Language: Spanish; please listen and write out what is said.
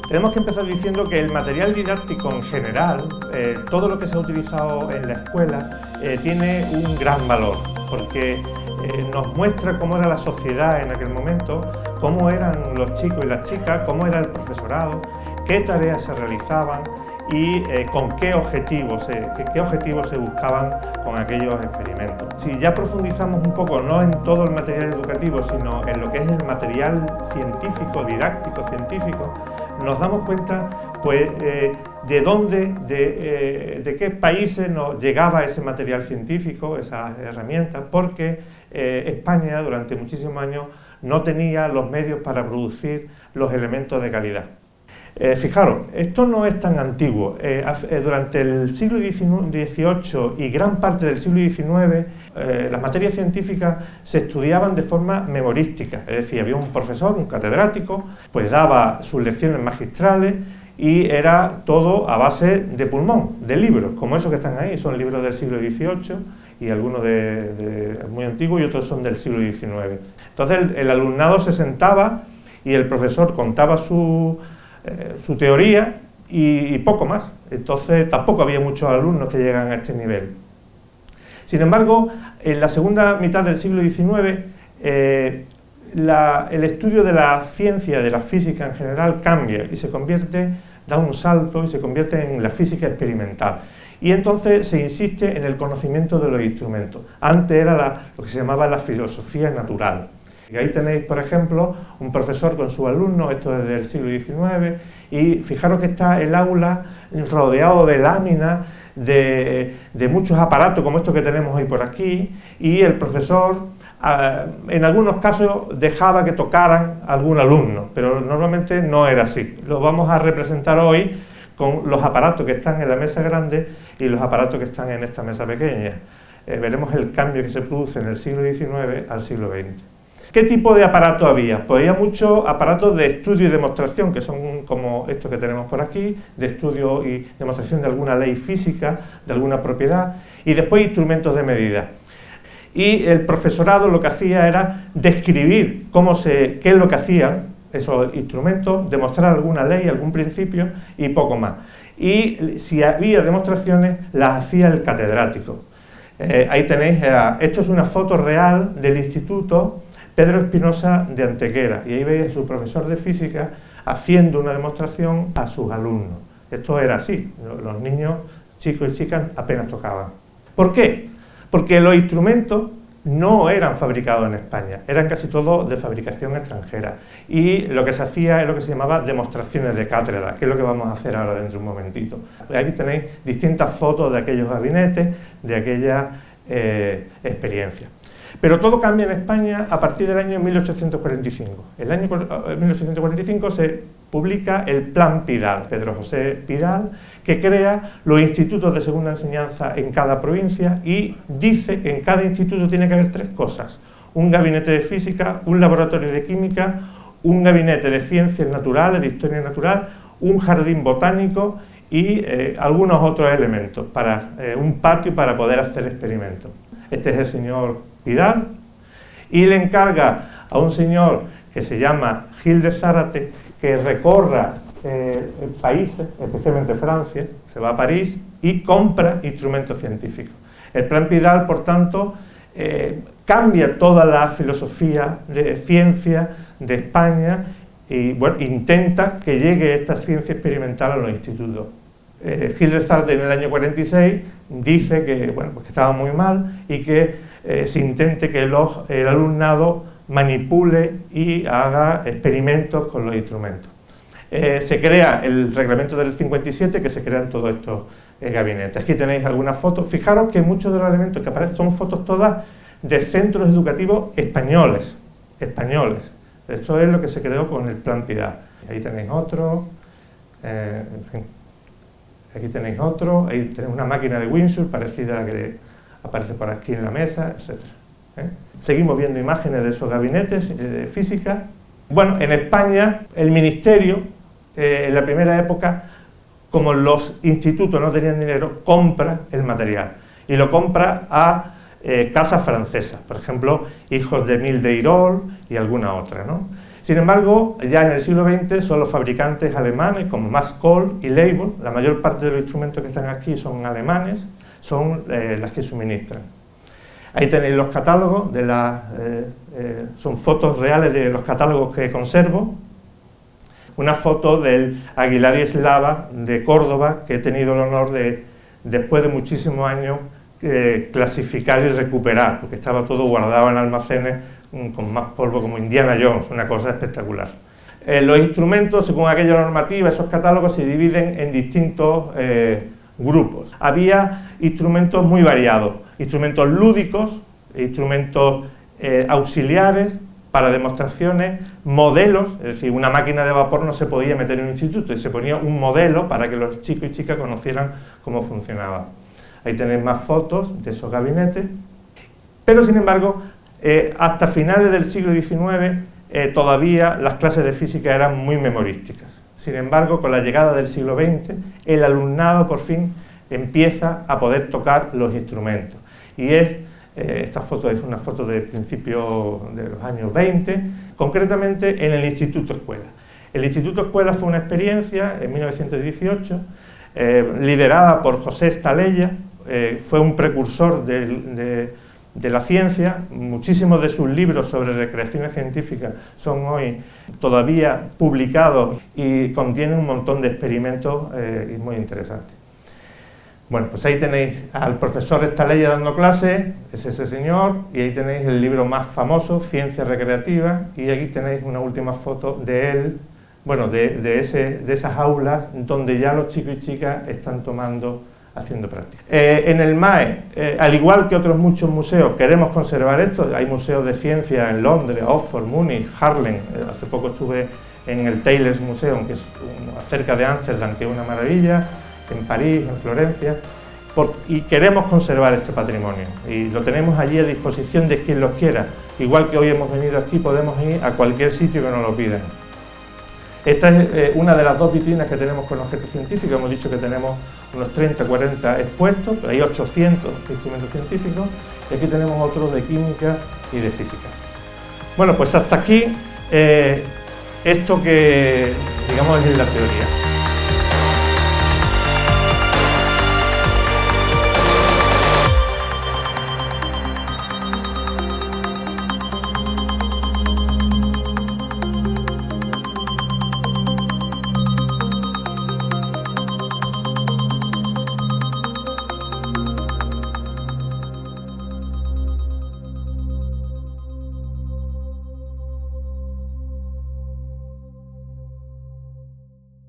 Tenemos que empezar diciendo que el material didáctico en general, todo lo que se ha utilizado en la escuela, tiene un gran valor, porque nos muestra cómo era la sociedad en aquel momento, cómo eran los chicos y las chicas, cómo era el profesorado, qué tareas se realizaban y con qué objetivos se buscaban con aquellos experimentos. Si ya profundizamos un poco, no en todo el material educativo, sino en lo que es el material científico, didáctico científico, nos damos cuenta pues, de dónde, de qué países nos llegaba ese material científico, esas herramientas, porque España durante muchísimos años no tenía los medios para producir los elementos de calidad. Fijaros, esto no es tan antiguo. Durante el siglo XVIII y gran parte del siglo XIX, las materias científicas se estudiaban de forma memorística, es decir, había un profesor, un catedrático, pues daba sus lecciones magistrales y era todo a base de pulmón, de libros, como esos que están ahí, son libros del siglo XVIII y algunos muy antiguos y otros son del siglo XIX. Entonces el alumnado se sentaba y el profesor contaba su teoría y poco más. Entonces tampoco había muchos alumnos que llegan a este nivel. Sin embargo, en la segunda mitad del siglo XIX, el estudio de la ciencia, de la física en general, cambia y da un salto y se convierte en la física experimental. Y entonces se insiste en el conocimiento de los instrumentos. Antes era lo que se llamaba la filosofía natural. Y ahí tenéis, por ejemplo, un profesor con sus alumnos, esto es del siglo XIX, y fijaros que está el aula rodeado de láminas, de muchos aparatos como estos que tenemos hoy por aquí, y el profesor, en algunos casos, dejaba que tocaran a algún alumno, pero normalmente no era así. Lo vamos a representar hoy con los aparatos que están en la mesa grande y los aparatos que están en esta mesa pequeña. Veremos el cambio que se produce en el siglo XIX al siglo XX. ¿Qué tipo de aparato había? Pues había muchos aparatos de estudio y demostración, que son como estos que tenemos por aquí, de estudio y demostración de alguna ley física, de alguna propiedad, y después instrumentos de medida. Y el profesorado lo que hacía era describir qué es lo que hacían esos instrumentos, demostrar alguna ley, algún principio y poco más. Y si había demostraciones, las hacía el catedrático. Ahí tenéis, esto es una foto real del instituto Pedro Espinosa de Antequera, y ahí veis a su profesor de física haciendo una demostración a sus alumnos. Esto era así, los niños, chicos y chicas, apenas tocaban. ¿Por qué? Porque los instrumentos no eran fabricados en España, eran casi todos de fabricación extranjera, y lo que se hacía es lo que se llamaba demostraciones de cátedra, que es lo que vamos a hacer ahora dentro de un momentito. Aquí tenéis distintas fotos de aquellos gabinetes, de aquella experiencia. Pero todo cambia en España a partir del año 1845. En el año 1845 se publica el Plan Pidal, Pedro José Pidal, que crea los institutos de segunda enseñanza en cada provincia y dice que en cada instituto tiene que haber tres cosas: un gabinete de física, un laboratorio de química, un gabinete de ciencias naturales, de historia natural, un jardín botánico y algunos otros elementos, un patio para poder hacer experimentos. Este es el señor Pidal, y le encarga a un señor que se llama Gil de Zárate que recorra países, especialmente Francia, se va a París y compra instrumentos científicos. El Plan Pidal, por tanto, cambia toda la filosofía de ciencia de España y bueno, intenta que llegue esta ciencia experimental a los institutos. Gil de Zárate en el año 46 dice que, bueno, pues que estaba muy mal y que se intente que el alumnado manipule y haga experimentos con los instrumentos. Se crea el reglamento del 57, que se crean todos estos gabinetes. Aquí tenéis algunas fotos. Fijaros que muchos de los elementos que aparecen son fotos todas de centros educativos españoles. Esto es lo que se creó con el Plan Pidal. Ahí tenéis otro, en fin. Aquí tenéis otro, ahí tenéis una máquina de Windsor parecida a la que aparece por aquí en la mesa, etc. Seguimos viendo imágenes de esos gabinetes de física. Bueno, en España el ministerio, en la primera época, como los institutos no tenían dinero, compra el material y lo compra a casas francesas, por ejemplo, Hijos de Mille d'Irol y alguna otra, ¿no? Sin embargo, ya en el siglo XX son los fabricantes alemanes como Max Kohl y Leibold, la mayor parte de los instrumentos que están aquí son alemanes, son las que suministran. Ahí tenéis los catálogos, son fotos reales de los catálogos que conservo. Una foto del Aguilar y Eslava de Córdoba, que he tenido el honor de, después de muchísimos años, clasificar y recuperar, porque estaba todo guardado en almacenes con más polvo, como Indiana Jones, una cosa espectacular. Los instrumentos, según aquella normativa, esos catálogos se dividen en distintos grupos. Había instrumentos muy variados, instrumentos lúdicos, instrumentos auxiliares para demostraciones, modelos, es decir, una máquina de vapor no se podía meter en un instituto y se ponía un modelo para que los chicos y chicas conocieran cómo funcionaba. Ahí tenéis más fotos de esos gabinetes, pero sin embargo, hasta finales del siglo XIX todavía las clases de física eran muy memorísticas. Sin embargo, con la llegada del siglo XX, el alumnado por fin empieza a poder tocar los instrumentos. Y esta foto es una foto del principio de los años 20, concretamente en el Instituto Escuela. El Instituto Escuela fue una experiencia en 1918, liderada por José Estalella, fue un precursor de la ciencia. Muchísimos de sus libros sobre recreaciones científicas son hoy todavía publicados y contienen un montón de experimentos muy interesantes. Bueno, pues ahí tenéis al profesor Estalella dando clase, es ese señor, y ahí tenéis el libro más famoso, Ciencia Recreativa, y aquí tenéis una última foto de él, bueno, de esas aulas donde ya los chicos y chicas están haciendo práctica. En el MAE, al igual que otros muchos museos, queremos conservar esto. Hay museos de ciencia en Londres, Oxford, Múnich, Haarlem. Hace poco estuve en el Taylor's Museum, que es cerca de Ámsterdam, que es una maravilla, en París, en Florencia, y queremos conservar este patrimonio y lo tenemos allí a disposición de quien lo quiera. Igual que hoy hemos venido aquí, podemos ir a cualquier sitio que nos lo pidan. Esta es una de las dos vitrinas que tenemos con objetos científicos. Hemos dicho que tenemos unos 30, 40 expuestos, pero hay 800 instrumentos científicos, y aquí tenemos otros de química y de física. Bueno, pues hasta aquí esto que, digamos, es la teoría.